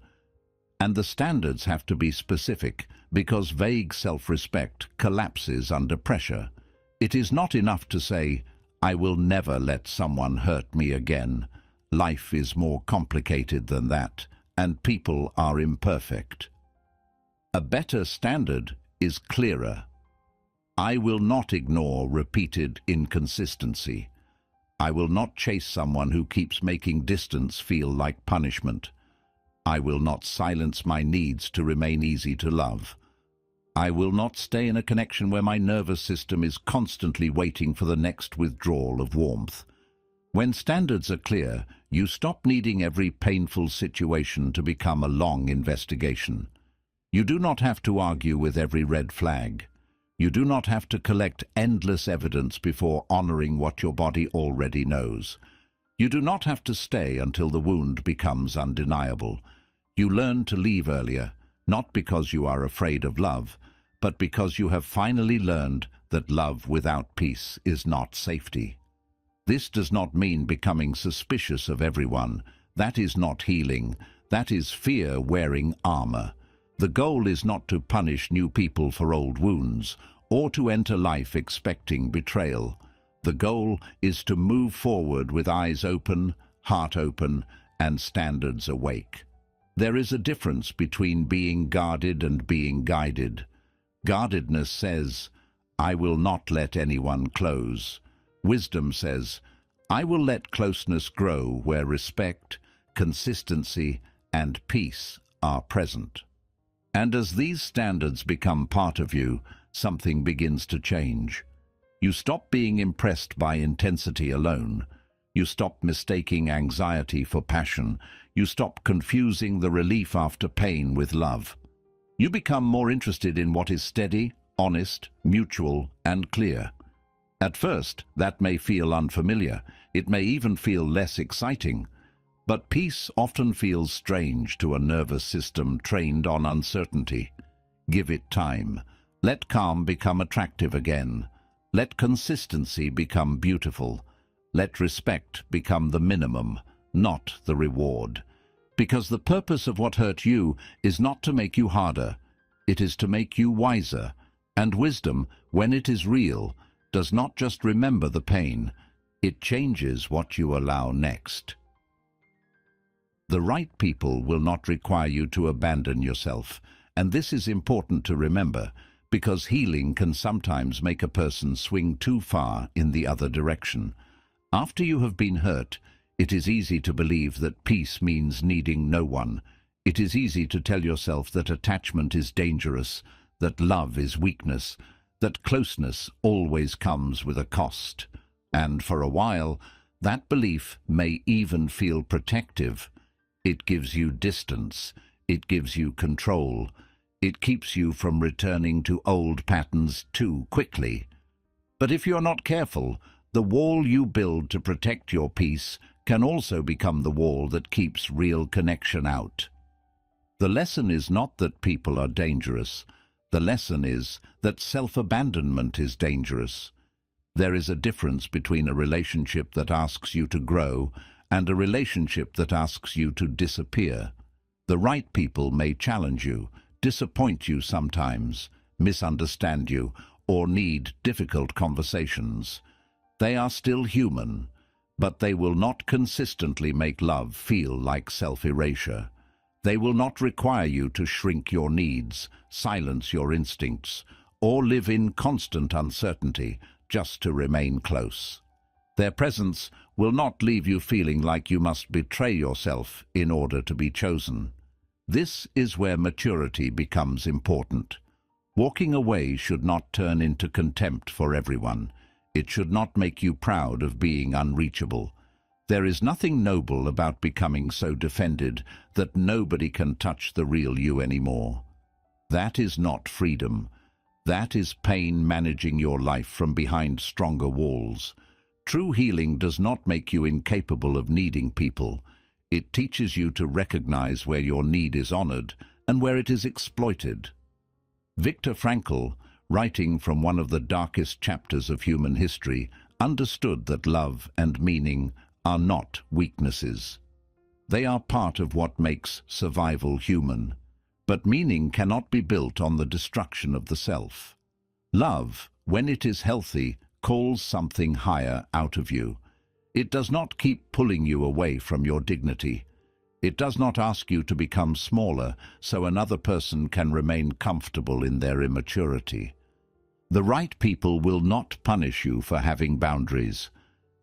Speaker 1: And the standards have to be specific, because vague self-respect collapses under pressure. It is not enough to say, I will never let someone hurt me again. Life is more complicated than that, and people are imperfect. A better standard is clearer. I will not ignore repeated inconsistency. I will not chase someone who keeps making distance feel like punishment. I will not silence my needs to remain easy to love. I will not stay in a connection where my nervous system is constantly waiting for the next withdrawal of warmth. When standards are clear, you stop needing every painful situation to become a long investigation. You do not have to argue with every red flag. You do not have to collect endless evidence before honoring what your body already knows. You do not have to stay until the wound becomes undeniable. You learn to leave earlier, not because you are afraid of love, but because you have finally learned that love without peace is not safety. This does not mean becoming suspicious of everyone. That is not healing. That is fear wearing armor. The goal is not to punish new people for old wounds, or to enter life expecting betrayal. The goal is to move forward with eyes open, heart open, and standards awake. There is a difference between being guarded and being guided. Guardedness says, I will not let anyone close. Wisdom says, I will let closeness grow where respect, consistency, and peace are present. And as these standards become part of you, something begins to change. You stop being impressed by intensity alone. You stop mistaking anxiety for passion. You stop confusing the relief after pain with love. You become more interested in what is steady, honest, mutual, and clear. At first, that may feel unfamiliar. It may even feel less exciting. But peace often feels strange to a nervous system trained on uncertainty. Give it time. Let calm become attractive again. Let consistency become beautiful. Let respect become the minimum, not the reward. Because the purpose of what hurt you is not to make you harder. It is to make you wiser. And wisdom, when it is real, does not just remember the pain. It changes what you allow next. The right people will not require you to abandon yourself, and this is important to remember, because healing can sometimes make a person swing too far in the other direction. After you have been hurt, it is easy to believe that peace means needing no one. It is easy to tell yourself that attachment is dangerous, that love is weakness, that closeness always comes with a cost. And for a while, that belief may even feel protective. It gives you distance. It gives you control. It keeps you from returning to old patterns too quickly. But if you're not careful, the wall you build to protect your peace can also become the wall that keeps real connection out. The lesson is not that people are dangerous. The lesson is that self-abandonment is dangerous. There is a difference between a relationship that asks you to grow and a relationship that asks you to disappear. The right people may challenge you, disappoint you sometimes, misunderstand you, or need difficult conversations. They are still human, but they will not consistently make love feel like self-erasure. They will not require you to shrink your needs, silence your instincts, or live in constant uncertainty just to remain close. Their presence will not leave you feeling like you must betray yourself in order to be chosen. This is where maturity becomes important. Walking away should not turn into contempt for everyone. It should not make you proud of being unreachable. There is nothing noble about becoming so defended that nobody can touch the real you anymore. That is not freedom. That is pain managing your life from behind stronger walls. True healing does not make you incapable of needing people. It teaches you to recognize where your need is honored and where it is exploited. Viktor Frankl, writing from one of the darkest chapters of human history, understood that love and meaning are not weaknesses. They are part of what makes survival human. But meaning cannot be built on the destruction of the self. Love, when it is healthy, calls something higher out of you. It does not keep pulling you away from your dignity. It does not ask you to become smaller so another person can remain comfortable in their immaturity. The right people will not punish you for having boundaries.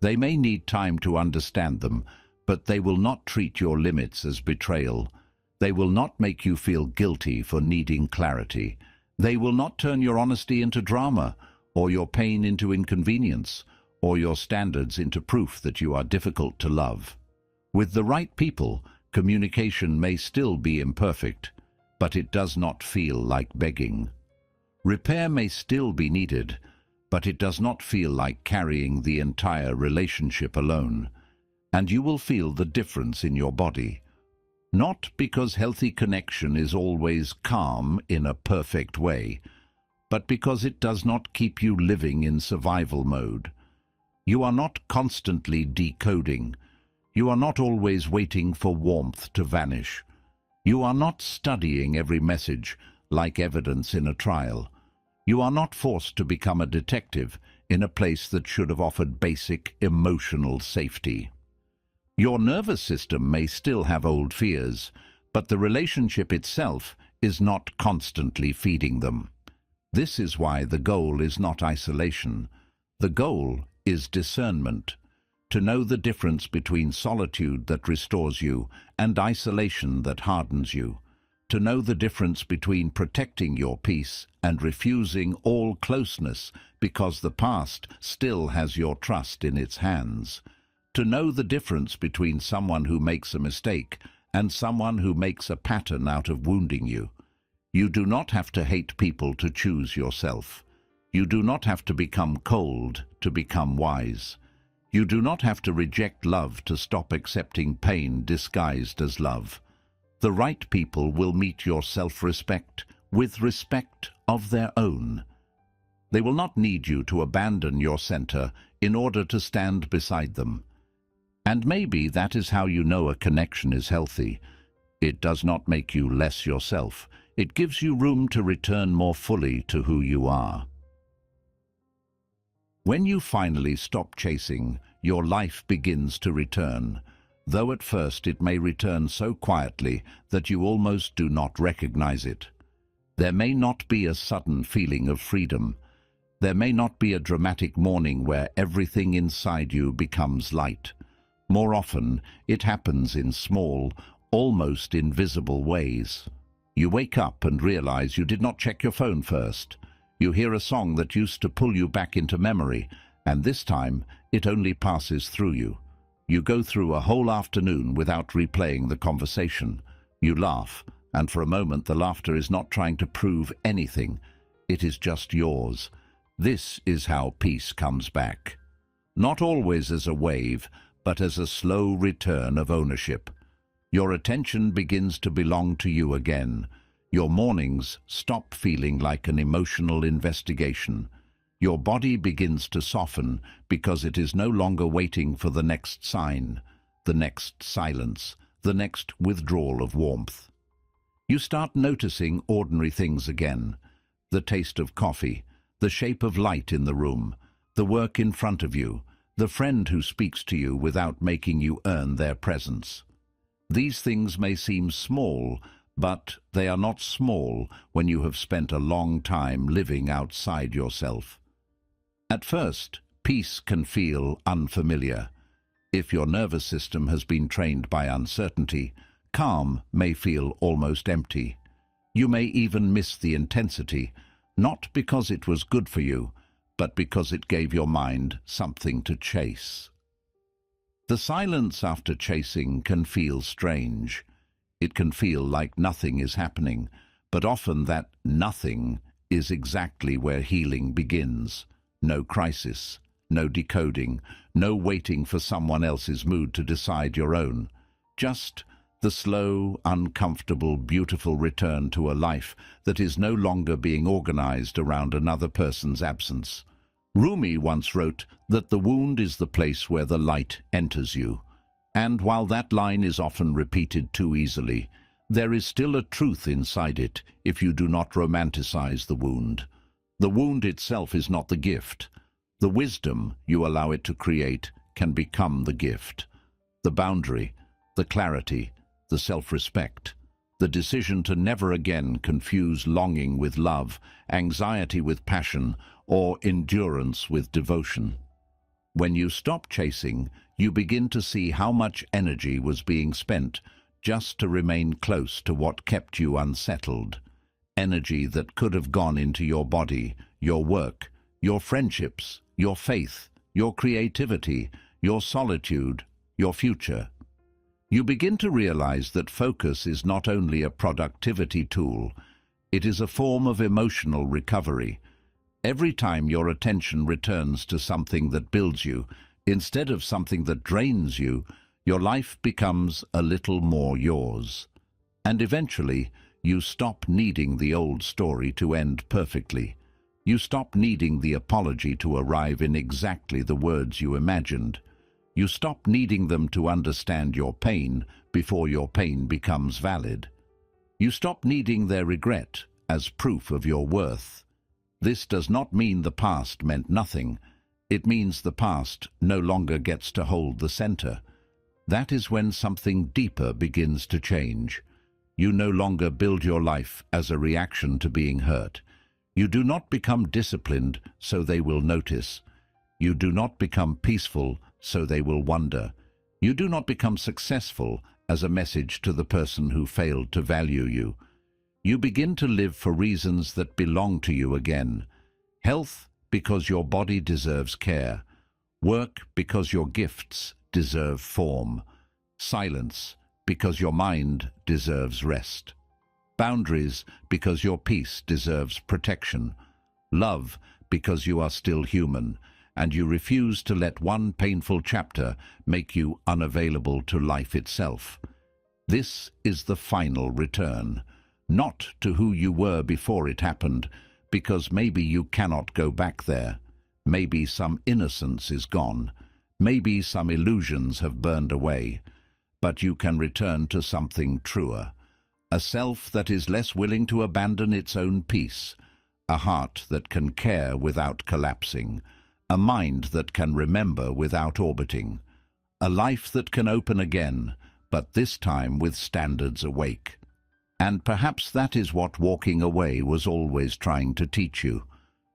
Speaker 1: They may need time to understand them, but they will not treat your limits as betrayal. They will not make you feel guilty for needing clarity. They will not turn your honesty into drama, or your pain into inconvenience, or your standards into proof that you are difficult to love. With the right people, communication may still be imperfect, but it does not feel like begging. Repair may still be needed, but it does not feel like carrying the entire relationship alone. And you will feel the difference in your body. Not because healthy connection is always calm in a perfect way, but because it does not keep you living in survival mode. You are not constantly decoding. You are not always waiting for warmth to vanish. You are not studying every message like evidence in a trial. You are not forced to become a detective in a place that should have offered basic emotional safety. Your nervous system may still have old fears, but the relationship itself is not constantly feeding them. This is why the goal is not isolation. The goal is discernment, to know the difference between solitude that restores you and isolation that hardens you, to know the difference between protecting your peace and refusing all closeness because the past still has your trust in its hands, to know the difference between someone who makes a mistake and someone who makes a pattern out of wounding you. You do not have to hate people to choose yourself. You do not have to become cold to become wise. You do not have to reject love to stop accepting pain disguised as love. The right people will meet your self-respect with respect of their own. They will not need you to abandon your center in order to stand beside them. And maybe that is how you know a connection is healthy. It does not make you less yourself. It gives you room to return more fully to who you are. When you finally stop chasing, your life begins to return, though at first it may return so quietly that you almost do not recognize it. There may not be a sudden feeling of freedom. There may not be a dramatic morning where everything inside you becomes light. More often, it happens in small, almost invisible ways. You wake up and realize you did not check your phone first. You hear a song that used to pull you back into memory, and this time it only passes through you. You go through a whole afternoon without replaying the conversation. You laugh, and for a moment the laughter is not trying to prove anything. It is just yours. This is how peace comes back. Not always as a wave, but as a slow return of ownership. Your attention begins to belong to you again. Your mornings stop feeling like an emotional investigation. Your body begins to soften because it is no longer waiting for the next sign, the next silence, the next withdrawal of warmth. You start noticing ordinary things again. The taste of coffee, the shape of light in the room, the work in front of you, the friend who speaks to you without making you earn their presence. These things may seem small, but they are not small when you have spent a long time living outside yourself. At first, peace can feel unfamiliar. If your nervous system has been trained by uncertainty, calm may feel almost empty. You may even miss the intensity, not because it was good for you, but because it gave your mind something to chase. The silence after chasing can feel strange. It can feel like nothing is happening, but often that nothing is exactly where healing begins. No crisis, no decoding, no waiting for someone else's mood to decide your own. Just the slow, uncomfortable, beautiful return to a life that is no longer being organized around another person's absence. Rumi once wrote that the wound is the place where the light enters you. And while that line is often repeated too easily, there is still a truth inside it if you do not romanticize the wound. The wound itself is not the gift. The wisdom you allow it to create can become the gift. The boundary, the clarity, the self-respect, the decision to never again confuse longing with love, anxiety with passion, or endurance with devotion. When you stop chasing, you begin to see how much energy was being spent just to remain close to what kept you unsettled. Energy that could have gone into your body, your work, your friendships, your faith, your creativity, your solitude, your future. You begin to realize that focus is not only a productivity tool, it is a form of emotional recovery. Every time your attention returns to something that builds you, instead of something that drains you, your life becomes a little more yours. And eventually, you stop needing the old story to end perfectly. You stop needing the apology to arrive in exactly the words you imagined. You stop needing them to understand your pain before your pain becomes valid. You stop needing their regret as proof of your worth. This does not mean the past meant nothing. It means the past no longer gets to hold the center. That is when something deeper begins to change. You no longer build your life as a reaction to being hurt. You do not become disciplined so they will notice. You do not become peaceful so they will wonder. You do not become successful as a message to the person who failed to value you. You begin to live for reasons that belong to you again. Health because your body deserves care. Work because your gifts deserve form. Silence because your mind deserves rest. Boundaries because your peace deserves protection. Love because you are still human, and you refuse to let one painful chapter make you unavailable to life itself. This is the final return, not to who you were before it happened, because maybe you cannot go back there. Maybe some innocence is gone. Maybe some illusions have burned away. But you can return to something truer. A self that is less willing to abandon its own peace. A heart that can care without collapsing. A mind that can remember without orbiting. A life that can open again, but this time with standards awake. And perhaps that is what walking away was always trying to teach you.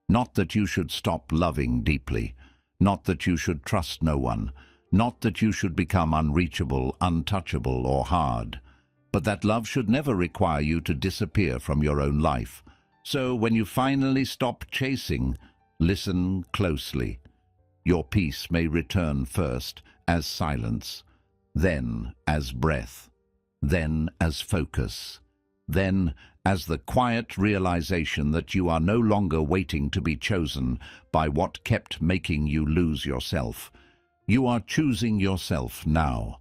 Speaker 1: Not that you should stop loving deeply. Not that you should trust no one. Not that you should become unreachable, untouchable, or hard. But that love should never require you to disappear from your own life. So when you finally stop chasing, listen closely. your peace may return first as silence, then as breath, then as focus, then as the quiet realization that you are no longer waiting to be chosen by what kept making you lose yourself. You are choosing yourself now,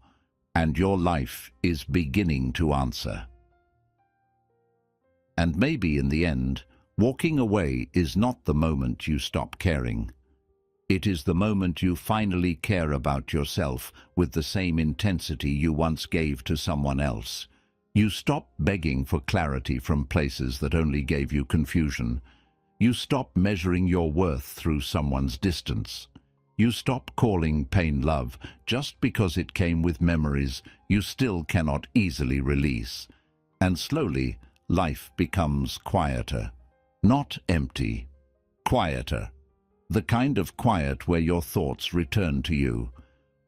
Speaker 1: and your life is beginning to answer. And maybe in the end, walking away is not the moment you stop caring. It is the moment you finally care about yourself with the same intensity you once gave to someone else. You stop begging for clarity from places that only gave you confusion. You stop measuring your worth through someone's distance. You stop calling pain love just because it came with memories you still cannot easily release. And slowly, life becomes quieter. Not empty, quieter. The kind of quiet where your thoughts return to you,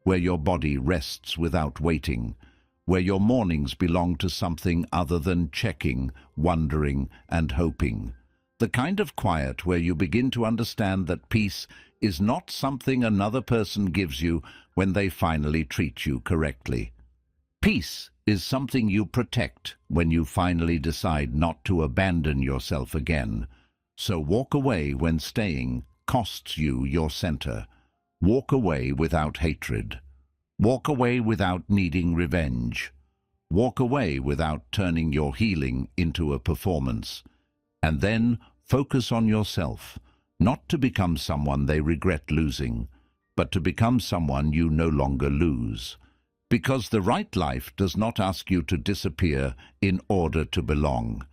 Speaker 1: where your body rests without waiting, where your mornings belong to something other than checking, wondering, and hoping. The kind of quiet where you begin to understand that peace is not something another person gives you when they finally treat you correctly. Peace is something you protect when you finally decide not to abandon yourself again. So walk away when staying costs you your center. Walk away without hatred. Walk away without needing revenge. Walk away without turning your healing into a performance. And then focus on yourself, not to become someone they regret losing, but to become someone you no longer lose. Because the right life does not ask you to disappear in order to belong,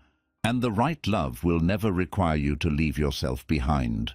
Speaker 1: and the right love will never require you to leave yourself behind.